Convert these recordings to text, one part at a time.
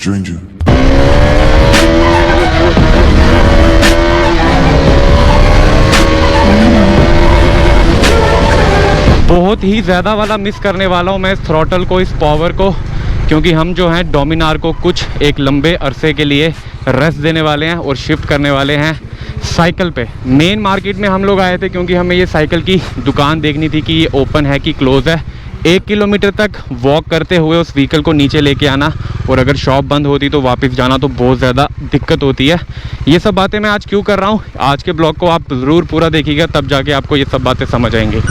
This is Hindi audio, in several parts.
stranger. बहुत ही ज़्यादा वाला मिस करने वाला हूँ मैं इस थ्रॉटल को, इस पावर को, क्योंकि हम जो हैं डोमिनार को कुछ एक लंबे अरसे के लिए रेस्ट देने वाले हैं और शिफ्ट करने वाले हैं साइकिल पे। मेन मार्केट में हम लोग आए थे क्योंकि हमें ये साइकिल की दुकान देखनी थी कि ये ओपन है कि क्लोज़ है। 1 किलोमीटर तक वॉक करते हुए उस व्हीकल को नीचे लेके आना, और अगर शॉप बंद होती तो वापस जाना तो बहुत ज़्यादा दिक्कत होती है। ये सब बातें मैं आज क्यों कर रहा हूँ, आज के ब्लॉग को आप ज़रूर पूरा देखिएगा, तब जाके आपको ये सब बातें समझ आएंगी।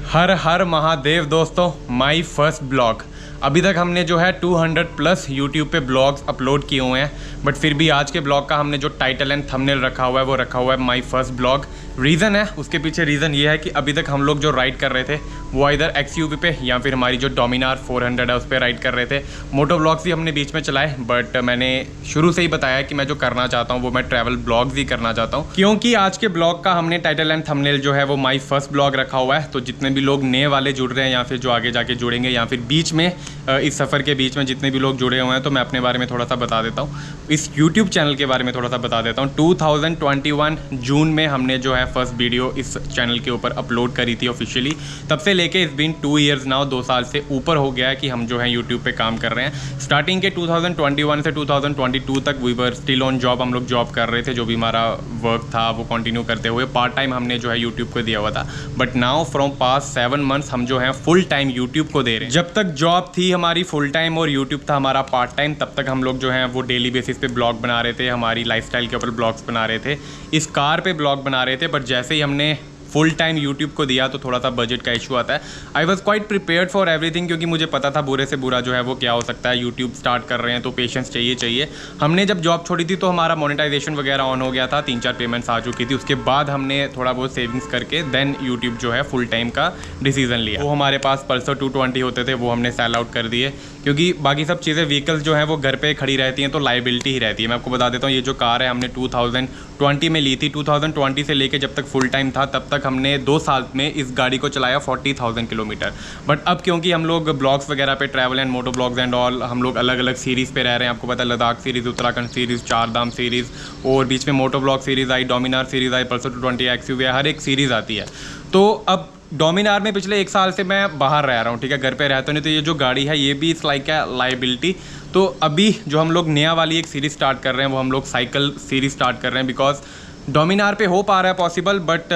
हर हर महादेव दोस्तों, माई फर्स्ट ब्लॉग। अभी तक हमने जो है 200+ यूट्यूब पे ब्लॉग्स अपलोड किए हुए हैं, बट फिर भी आज के ब्लॉग का हमने जो टाइटल एंड थंबनेल रखा हुआ है वो रखा हुआ है माई फर्स्ट ब्लॉग। रीज़न है, उसके पीछे रीज़न ये है कि अभी तक हम लोग जो राइड कर रहे थे वो इधर XUV पे या फिर हमारी जो डोमिनार 400 है उस पर राइड कर रहे थे। मोटो ब्लॉग्स भी हमने बीच में चलाए, बट मैंने शुरू से ही बताया कि मैं जो करना चाहता हूँ वो मैं ट्रैवल ब्लॉग्स ही करना चाहता हूँ, क्योंकि आज के ब्लॉग का हमने टाइटल एंड थंबनेल जो है वो माई फर्स्ट ब्लॉग रखा हुआ है। तो जितने भी लोग नए वाले जुड़ रहे हैं या फिर जो आगे जाके जुड़ेंगे या फिर बीच में इस सफ़र के बीच में जितने भी लोग जुड़े हुए हैं, तो मैं अपने बारे में थोड़ा सा बता देता हूँ, इस यूट्यूब चैनल के बारे में थोड़ा सा बता देता हूँ। 2021 जून में हमने जो है फर्स्ट वीडियो इस चैनल के ऊपर अपलोड करी थी ऑफिशियली। तब से लेके इस बिन 2 ईयर्स नाउ, 2 साल से ऊपर हो गया है कि हम जो है यूट्यूब पे काम कर रहे हैं। स्टार्टिंग के 2021 से 2022 तक we were still on job, हम लोग जॉब कर रहे थे, जो भी हमारा वर्क था वो कंटिन्यू करते हुए पार्ट टाइम हमने जो है यूट्यूब को दिया हुआ था। But now from past 7 months हम जो है फुल टाइम यूट्यूब को दे रहे हैं। जब तक जॉब थी हमारी फुल टाइम और यूट्यूब था हमारा पार्ट टाइम, तब तक हम लोग जो है वो डेली बेसिस पे ब्लॉग बना रहे थे, हमारी लाइफस्टाइल के ऊपर ब्लॉग्स बना रहे थे, इस कार पे ब्लॉग बना रहे थे। बट जैसे ही हमने फुल टाइम यूट्यूब को दिया तो थोड़ा सा बजट का इशू आता है। I was quite prepared for everything, क्योंकि मुझे पता था बुरे से बुरा जो है वो क्या हो सकता है। यूट्यूब स्टार्ट कर रहे हैं तो पेशेंस चाहिए। हमने जब जॉब छोड़ी थी तो हमारा मोनेटाइजेशन वगैरह ऑन हो गया था, 3-4 पेमेंट्स आ चुकी थी। उसके बाद हमने थोड़ा बहुत सेविंग्स करके देन यूट्यूब जो है फुल टाइम का डिसीजन लिया। वो हमारे पास पल्सर 220 होते थे, वो हमने सेल आउट कर दिए, क्योंकि बाकी सब चीज़ें व्हीकल्स जो हैं वो घर पे खड़ी रहती हैं तो लाइबिलिटी ही रहती है। मैं आपको बता देता हूँ, ये जो कार है हमने 2020 में ली थी। 2020 से लेके जब तक फुल टाइम था तब तक हमने 2 साल में इस गाड़ी को चलाया 40,000 किलोमीटर। बट अब क्योंकि हम लोग ब्लॉग्स वगैरह पे travel and moto blogs and all, हम लोग अलग अलग सीरीज़ पे रह रहे हैं। आपको पता है, Ladakh series, Uttarakhand series, Chardham series, और बीच में मोटो ब्लॉग सीरीज़ आई, डोमिनार सीरीज़ आई, पल्सर 220, XUV, हर एक सीरीज़ आती है। तो अब डोमिनार में पिछले 1 साल से मैं बाहर रह रहा हूँ, ठीक है, घर पे रहता नहीं, तो ये जो गाड़ी है ये भी इट्स लाइक है लाइबिलिटी। तो अभी जो हम लोग नया वाली एक सीरीज़ स्टार्ट कर रहे हैं वो हम लोग साइकिल सीरीज़ स्टार्ट कर रहे हैं, बिकॉज डोमिनार पे हो पा रहा है पॉसिबल, बट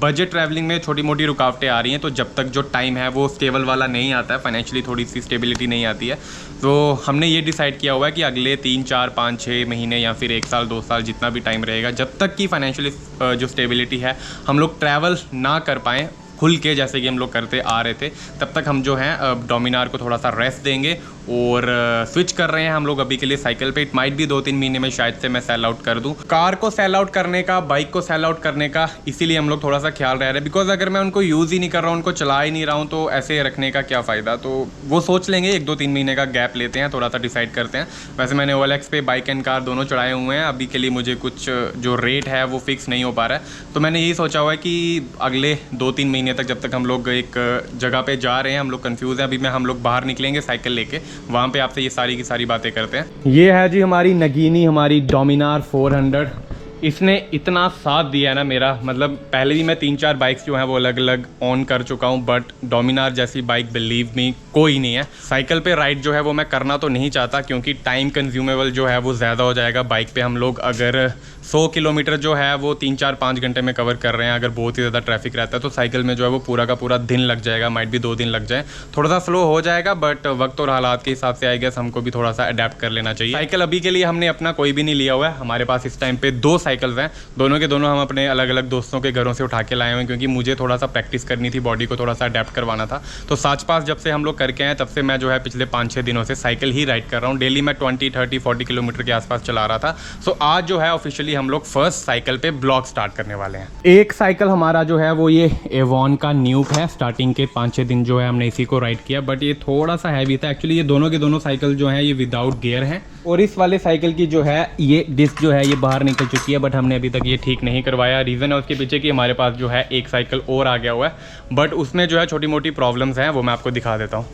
बजट ट्रैवलिंग में छोटी मोटी रुकावटें आ रही हैं। तो जब तक जो टाइम है वो स्टेबल वाला नहीं आता है, फाइनेंशियली थोड़ी सी स्टेबिलिटी नहीं आती है, तो हमने ये डिसाइड किया हुआ है कि अगले 3, 4, 5, 6 महीने या फिर 1 साल, 2 साल, जितना भी टाइम रहेगा, जब तक कि फाइनेंशियली जो स्टेबिलिटी है हम लोग ट्रैवल ना कर पाएँ खुल के जैसे कि हम लोग करते आ रहे थे, तब तक हम जो हैं डोमिनार को थोड़ा सा रेस्ट देंगे और स्विच कर रहे हैं हम लोग अभी के लिए साइकिल पे। इट माइट भी 2-3 महीने में शायद से मैं सेल आउट कर दूं। कार को सेल आउट करने का, बाइक को सेल आउट करने का इसीलिए हम लोग थोड़ा सा ख्याल रह रहे हैं, बिकॉज अगर मैं उनको यूज़ ही नहीं कर रहा हूँ, उनको चला ही नहीं रहा हूँ, तो ऐसे रखने का क्या फ़ायदा। तो वो सोच लेंगे, 1-2-3 महीने का गैप लेते हैं, थोड़ा सा डिसाइड करते हैं। वैसे मैंने OLX पे बाइक एंड कार दोनों चढ़ाए हुए हैं, अभी के लिए मुझे कुछ जो रेट है वो फिक्स नहीं हो पा रहा है। तो मैंने यही सोचा हुआ है कि अगले 2-3 महीने तक, जब तक हम लोग एक जगह पे जा रहे हैं, हम लोग कंफ्यूज हैं, अभी मैं हम लोग बाहर निकलेंगे साइकिल लेके, वहाँ पे आपसे ये सारी की सारी बातें करते हैं। ये है जी हमारी नगीनी, हमारी डोमिनार 400। इसने इतना साथ दिया है ना मेरा, मतलब पहले भी मैं 3-4 बाइक्स जो हैं वो अलग अलग ऑन कर चुका हूँ, बट डोमिनार जैसी बाइक बिलीव मी कोई नहीं है। साइकिल पे राइड जो है वो मैं करना तो नहीं चाहता, क्योंकि टाइम कंज्यूमेबल जो है वो ज़्यादा हो जाएगा। बाइक पे हम लोग अगर 100 किलोमीटर जो है वो 3-4-5 घंटे में कवर कर रहे हैं, अगर बहुत ही ज़्यादा ट्रैफिक रहता है, तो साइकिल में जो है वो पूरा का पूरा दिन लग जाएगा, माइट भी 2 दिन लग जाए। थोड़ा सा स्लो हो जाएगा, बट वक्त और हालात के हिसाब से आई गेस हमको भी थोड़ा सा अडेप्ट कर लेना चाहिए। साइकिल अभी के लिए हमने अपना कोई भी नहीं लिया हुआ है, हमारे पास इस टाइम पे 2 साइकिल्स हैं, दोनों के दोनों हम अपने अलग अलग दोस्तों के घरों से उठा के लाए हुए हैं, क्योंकि मुझे थोड़ा सा प्रैक्टिस करनी थी, बॉडी को थोड़ा सा अडेप्ट करवाना था। तो साच पास जब से हम लोग करके आए तब से मैं जो है पिछले 5-6 दिनों से साइकिल ही राइड कर रहा हूँ। डेली मैं 20, 30, 40 किलोमीटर के आसपास चला रहा था। सो आज जो है ऑफिशियली हम लोग फर्स्ट साइकिल पे ब्लॉग स्टार्ट करने वाले हैं। एक साइकिल हमारा जो है वो ये एवॉन का न्यूक है। स्टार्टिंग के 5-6 दिन जो है हमने इसी को राइड किया, बट ये थोड़ा सा हैवी था। एक्चुअली ये दोनों के दोनों साइकिल जो है ये विदाउट गियर हैं, और इस वाले साइकिल की जो है ये डिस्क जो है ये बाहर निकल चुकी है, बट हमने अभी तक ये ठीक नहीं करवाया। रीज़न है उसके पीछे कि हमारे पास जो है एक साइकिल और आ गया हुआ है, बट उसमें जो है छोटी मोटी प्रॉब्लम्स हैं, वो मैं आपको दिखा देता हूँ।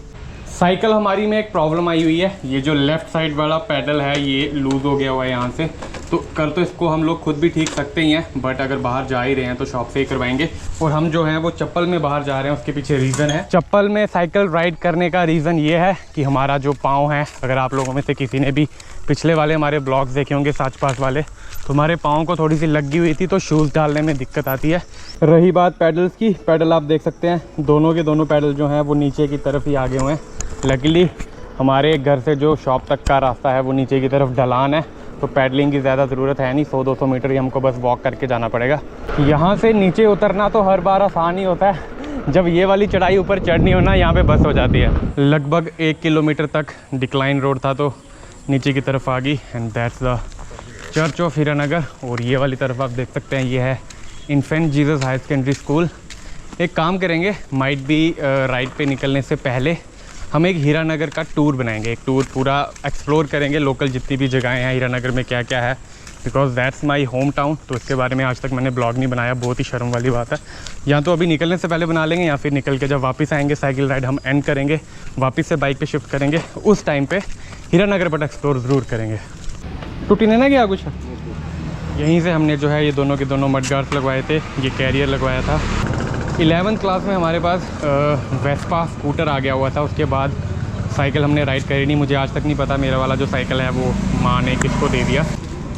साइकिल हमारी में एक प्रॉब्लम आई हुई है, ये जो लेफ़्ट साइड वाला पैडल है ये लूज़ हो गया हुआ है यहाँ से। तो कर तो इसको हम लोग खुद भी ठीक सकते ही हैं, बट अगर बाहर जा ही रहे हैं तो शॉप से ही करवाएंगे। और हम जो हैं वो चप्पल में बाहर जा रहे हैं, उसके पीछे रीज़न है। चप्पल में साइकिल राइड करने का रीज़न ये है कि हमारा जो पाँव है, अगर आप लोगों में से किसी ने भी पिछले वाले हमारे ब्लॉग्स देखे होंगे साच पास वाले, तो हमारे पाँव को थोड़ी सी लगी हुई थी, तो शूज़ डालने में दिक्कत आती है। रही बात पैडल्स की, पैडल आप देख सकते हैं दोनों के दोनों पैडल जो हैं वो नीचे की तरफ ही आगे हुए हैं। लकीली हमारे घर से जो शॉप तक का रास्ता है वो नीचे की तरफ ढलान है, तो पैडलिंग की ज़्यादा ज़रूरत है नहीं। 100-200 मीटर ही हमको बस वॉक करके जाना पड़ेगा। यहाँ से नीचे उतरना तो हर बार आसान ही होता है, जब ये वाली चढ़ाई ऊपर चढ़नी हो ना, यहाँ पे बस हो जाती है। लगभग 1 किलोमीटर तक डिक्लाइन रोड था, तो नीचे की तरफ आ गई। And that's the church of Hiranagar. और ये वाली तरफ आप देख सकते हैं, ये है infant Jesus high secondary school. एक काम करेंगे, माइट बी राइड पे निकलने से पहले हम एक हीरानगर का टूर बनाएंगे। एक टूर पूरा एक्सप्लोर करेंगे, लोकल जितनी भी जगहें हैं हीरानगर में क्या क्या है, because that's my home town. तो इसके बारे में आज तक मैंने ब्लॉग नहीं बनाया, बहुत ही शर्म वाली बात है। या तो अभी निकलने से पहले बना लेंगे, या फिर निकल के जब वापस आएंगे साइकिल राइड हम एंड करेंगे, वापस से बाइक पे शिफ्ट करेंगे, उस टाइम पे हीरानगर बट एक्सप्लोर ज़रूर करेंगे। टूटी ने ना गया कुछ, यहीं से हमने जो है ये दोनों के दोनों मड गार्ड्स लगवाए थे, ये कैरियर लगवाया था। 11th क्लास में हमारे पास वेस्पा स्कूटर आ गया हुआ था, उसके बाद साइकिल हमने राइड करी नहीं। मुझे आज तक नहीं पता मेरा वाला जो साइकिल है वो माँ ने किसको दे दिया।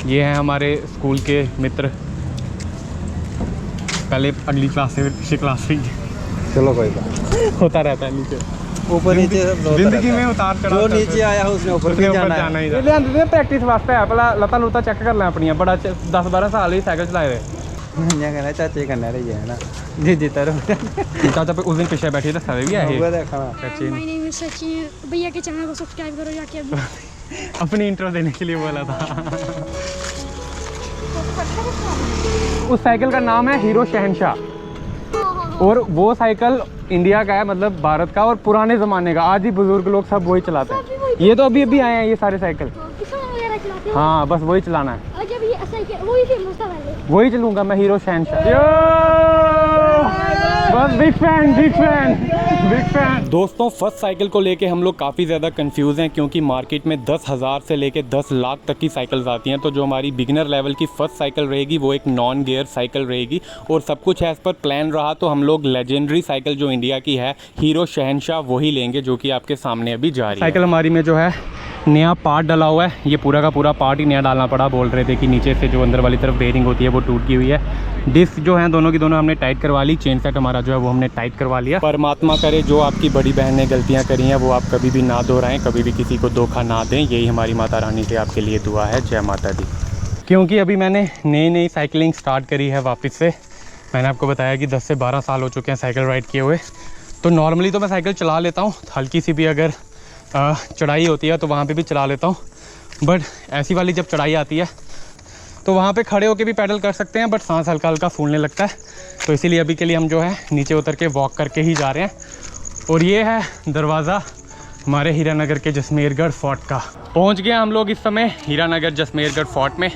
ये हैं हमारे स्कूल के मित्र, पहले अगली क्लास से पिछली क्लास से। चलो कोई बात होता रहता है, नीचे ऊपर नीचे जिंदगी में उतार चढ़ाव, जो नीचे आया है उसने ऊपर भी जाना ही है। प्रैक्टिस वास्ते है, पहला लता लुता चेक कर लें अपनी। बड़ा 10-12 साल ही साइकिल चलाए रहे। कहना चाचे करना रही है ना, जी चाचा पे उस दिन पीछे बैठी था, सारे भी आए। माय नेम इज सचिन, भैया के चैनल को सब्सक्राइब करो जाके अभी। अपनी इंट्रो देने के लिए बोला था। उस साइकिल का नाम है हीरो शहनशाह, और वो साइकिल इंडिया का है, मतलब भारत का, और पुराने ज़माने का। आज ही बुजुर्ग लोग सब वही चलाते हैं। ये तो अभी अभी आए हैं ये सारे साइकिल। हाँ बस वही चलाना है, वही चलूँगा मैं, हीरो शहनशाह। बस big fan big fan big fan. दोस्तों फर्स्ट साइकिल को लेके हम लोग काफ़ी ज़्यादा कंफ्यूज हैं, क्योंकि मार्केट में 10,000 से लेके 10 लाख तक की साइकिल्स आती हैं। तो जो हमारी बिगिनर लेवल की फर्स्ट साइकिल रहेगी वो एक नॉन गियर साइकिल रहेगी, और सब कुछ एज़ पर प्लान रहा तो हम लोग लेजेंडरी साइकिल जो इंडिया की है हीरो शहनशाह वही लेंगे, जो कि आपके सामने अभी जा रही है। साइकिल हमारी में जो है नया पार्ट डला हुआ है, ये पूरा का पूरा पार्ट ही नया डालना पड़ा। बोल रहे थे कि नीचे से जो अंदर वाली तरफ बेयरिंग होती है वो टूट गई हुई है। डिस्क जो है दोनों की दोनों हमने टाइट करवा ली, चेन सेट हमारा जो है वो हमने टाइट करवा लिया। परमात्मा करे जो आपकी बड़ी बहन ने गलतियाँ करी हैं वो आप कभी भी ना दोहराएं, कभी भी किसी को धोखा ना दें, यही हमारी माता रानी से आपके लिए दुआ है। जय माता दी। क्योंकि अभी मैंने नई साइकिलिंग स्टार्ट करी है वापस से। मैंने आपको बताया कि 10 से 12 साल हो चुके हैं साइकिल राइड किए हुए। तो नॉर्मली तो मैं साइकिल चला लेता हूँ, हल्की सी भी अगर चढ़ाई होती है तो वहाँ पे भी चला लेता हूँ, बट ऐसी वाली जब चढ़ाई आती है तो वहाँ पे खड़े होके भी पैडल कर सकते हैं, बट सांस हल्का हल्का फूलने लगता है। तो इसीलिए अभी के लिए हम जो है नीचे उतर के वॉक करके ही जा रहे हैं। और ये है दरवाज़ा हमारे हीरानगर के जसमेरगढ़ फोर्ट का। पहुँच गए हम लोग इस समय हीरानगर जसमेरगढ़ फोर्ट में।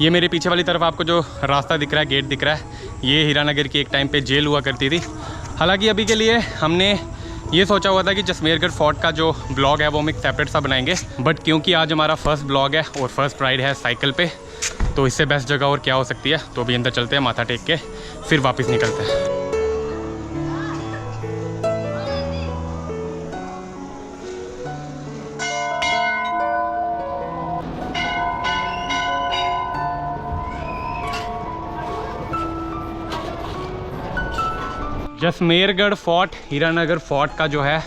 ये मेरे पीछे वाली तरफ आपको जो रास्ता दिख रहा है, गेट दिख रहा है, ये हीरानगर की एक टाइम पे जेल हुआ करती थी। हालांकि अभी के लिए हमने ये सोचा हुआ था कि जसमेरगढ़ फोर्ट का जो ब्लॉग है वो हम एक सेपरेट सा बनाएंगे, बट क्योंकि आज हमारा फर्स्ट ब्लॉग है और फर्स्ट राइड है साइकिल पे, तो इससे बेस्ट जगह और क्या हो सकती है। तो अभी अंदर चलते हैं, माथा टेक के फिर वापस निकलते हैं। जसमेरगढ़ फोर्ट, हीरानगर फोर्ट का जो है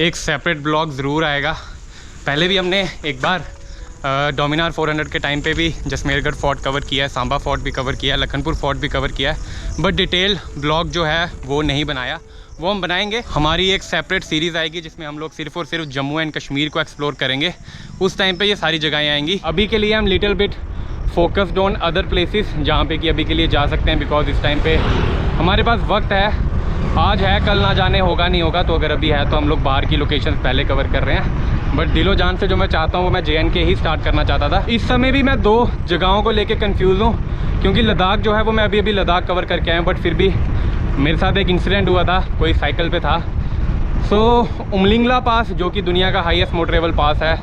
एक सेपरेट ब्लॉग ज़रूर आएगा। पहले भी हमने एक बार डोमिनार 400 के टाइम पे भी जसमेरगढ़ फोर्ट कवर किया है, सांबा फोर्ट भी कवर किया है, लखनपुर फोर्ट भी कवर किया है, बट डिटेल ब्लॉग जो है वो नहीं बनाया। वो हम बनाएंगे। हमारी एक सेपरेट सीरीज़ आएगी जिसमें हम लोग सिर्फ और सिर्फ जम्मू एंड कश्मीर को एक्सप्लोर करेंगे। उस टाइम पे ये सारी जगहें आएंगी। अभी के लिए हम little bit focused on other places जहाँ पे कि अभी के लिए जा सकते हैं, बिकॉज इस टाइम पे हमारे पास वक्त है। आज है, कल ना जाने होगा नहीं होगा, तो अगर अभी है तो हम लोग बाहर की लोकेशन पहले कवर कर रहे हैं। बट दिलो जान से जो मैं चाहता हूँ वो मैं JNK ही स्टार्ट करना चाहता था। इस समय भी मैं 2 जगहों को लेके कंफ्यूज हूँ, क्योंकि लद्दाख जो है वो मैं अभी लद्दाख कवर करके आया हूँ, बट फिर भी मेरे साथ एक इंसिडेंट हुआ था। कोई साइकिल पे था, उमलिंगला पास जो कि दुनिया का हाईएस्ट मोटरेबल पास है,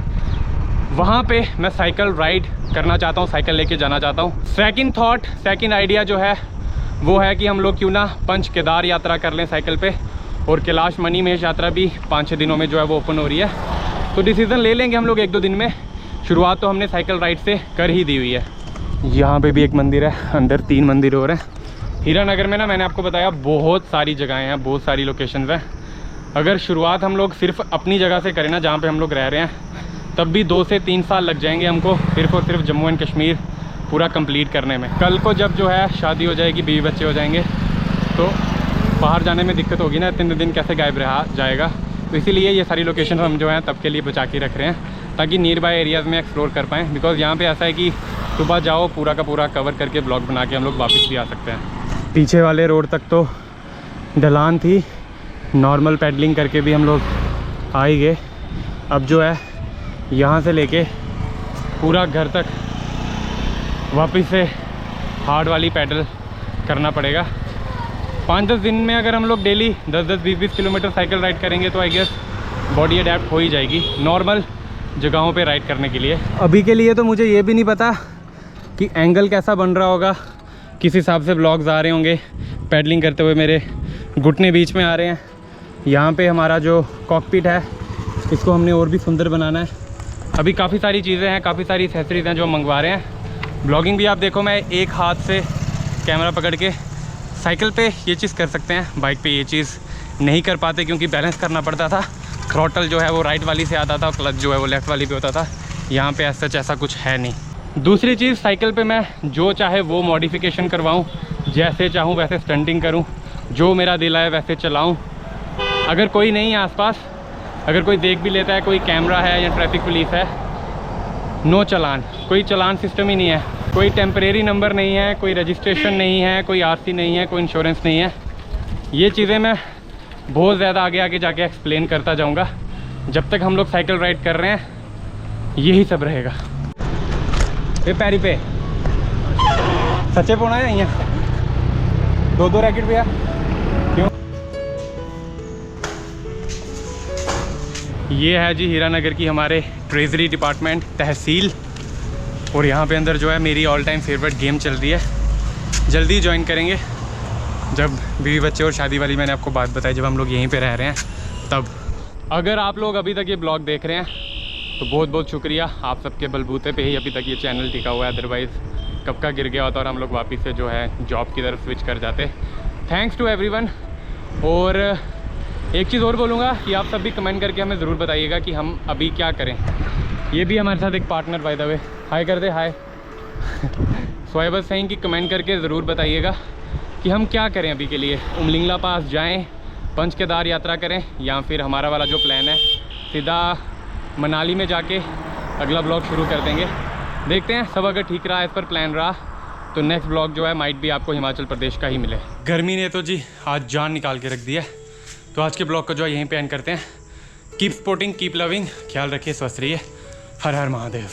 वहाँ पे मैं साइकिल राइड करना चाहता हूँ, साइकिल लेके जाना चाहता हूँ। सेकंड आइडिया जो है वो है कि हम लोग क्यों ना पंच केदार यात्रा कर लें साइकिल पे, और कैलाश मणिमहेश यात्रा भी 5-6 दिनों में जो है वो ओपन हो रही है। तो डिसीज़न ले लेंगे हम लोग 1-2 दिन में। शुरुआत तो हमने साइकिल राइड से कर ही दी हुई है। यहाँ पे भी एक मंदिर है, अंदर 3 मंदिर और हैं। हीरानगर में ना मैंने आपको बताया बहुत सारी जगहें हैं, बहुत सारी लोकेशंस हैं। अगर शुरुआत हम लोग सिर्फ अपनी जगह से करें ना, जहाँ पे हम लोग रह रहे हैं, तब भी 2 से 3 साल लग जाएंगे हमको सिर्फ और सिर्फ जम्मू एंड कश्मीर पूरा कंप्लीट करने में। कल को जब जो है शादी हो जाएगी, बीवी बच्चे हो जाएंगे, तो बाहर जाने में दिक्कत होगी ना, 3 दिन कैसे गायब रहा जाएगा। तो इसीलिए ये सारी लोकेशन हम जो हैं तब के लिए बचा के रख रहे हैं, ताकि नियर बाय एरियाज़ में एक्सप्लोर कर पाएँ। बिकॉज़ यहाँ पे ऐसा है कि सुबह जाओ, पूरा का पूरा कवर करके ब्लॉग बना के हम लोग वापस भी आ सकते हैं। पीछे वाले रोड तक तो ढलान थी, नॉर्मल पैडलिंग करके भी हम लोग आ ही गए। अब जो है यहाँ से लेके पूरा घर तक वापस से हार्ड वाली पैडल करना पड़ेगा। 5-10 दिन में अगर हम लोग डेली 10-10, 20-20 किलोमीटर साइकिल राइड करेंगे तो आई गेस बॉडी अडेप्ट हो ही जाएगी नॉर्मल जगहों पे राइड करने के लिए। अभी के लिए तो मुझे ये भी नहीं पता कि एंगल कैसा बन रहा होगा, किस हिसाब से ब्लॉग्स आ रहे होंगे। पैडलिंग करते हुए मेरे घुटने बीच में आ रहे हैं। यहाँ पे हमारा जो कॉकपिट है, इसको हमने और भी सुंदर बनाना है। अभी काफ़ी सारी चीज़ें हैं, काफ़ी सारी एक्सेसरीज़ हैं जो हम मंगवा रहे हैं। ब्लॉगिंग भी आप देखो, मैं एक हाथ से कैमरा पकड़ के साइकिल पे ये चीज़ कर सकते हैं, बाइक पे ये चीज़ नहीं कर पाते क्योंकि बैलेंस करना पड़ता था। थ्रॉटल जो है वो राइट वाली से आता था, क्लच जो है वो लेफ़्ट वाली पे होता था। यहाँ पे ऐसा कुछ है नहीं। दूसरी चीज़, साइकिल पे मैं जो चाहे वो मॉडिफिकेशन करवाऊँ, जैसे चाहूँ वैसे स्टंटिंग करूँ, जो मेरा दिल आए वैसे चलाऊँ। अगर कोई नहीं है आसपास, अगर कोई देख भी लेता है, कोई कैमरा है या ट्रैफिक पुलिस है, नो चालान, कोई चालान सिस्टम ही नहीं है, कोई टेम्परेरी नंबर नहीं है, कोई रजिस्ट्रेशन नहीं है, कोई आरसी नहीं है, कोई इंश्योरेंस नहीं है। ये चीज़ें मैं बहुत ज़्यादा आगे जाके एक्सप्लेन करता जाऊँगा। जब तक हम लोग साइकिल राइड कर रहे हैं यही सब रहेगा। ये पैरी पे सच्चे पोना है यहाँ 2-2 रैकेट भैया क्यों? ये है जी हीरानगर की हमारे ट्रेजरी डिपार्टमेंट, तहसील। और यहाँ पे अंदर जो है मेरी ऑल टाइम फेवरेट गेम चल रही है। जल्दी ज्वाइन करेंगे जब बीवी बच्चे और शादी वाली मैंने आपको बात बताई, जब हम लोग यहीं पे रह रहे हैं तब। अगर आप लोग अभी तक ये ब्लॉग देख रहे हैं तो बहुत बहुत शुक्रिया। आप सबके बलबूते पे ही अभी तक ये चैनल टिका हुआ है, अदरवाइज़ कब का गिर गया होता और हम लोग वापस से जो है जॉब की तरफ स्विच कर जाते। Thanks to everyone. और एक चीज़ और बोलूँगा कि आप सब भी कमेंट करके हमें ज़रूर बताइएगा कि हम अभी क्या करें। ये भी हमारे साथ एक पार्टनर बाय द वे, हाय कर दे, हाय। सो आई वाज सेइंग कि कमेंट करके ज़रूर बताइएगा कि हम क्या करें अभी के लिए। उमलिंगला पास जाएं, पंच केदार यात्रा करें, या फिर हमारा वाला जो प्लान है सीधा मनाली में जाके अगला ब्लॉग शुरू कर देंगे। देखते हैं, सब अगर ठीक रहा, इस पर प्लान रहा, तो नेक्स्ट ब्लॉग जो है माइट भी आपको हिमाचल प्रदेश का ही मिले। गर्मी ने तो जी आज जान निकाल के रख दी है। तो आज के ब्लॉग को जो है यहीं पे एंड करते हैं। कीप सपोर्टिंग, कीप लविंग, ख्याल रखिए, स्वस्थ रहिए। हर हर महादेव।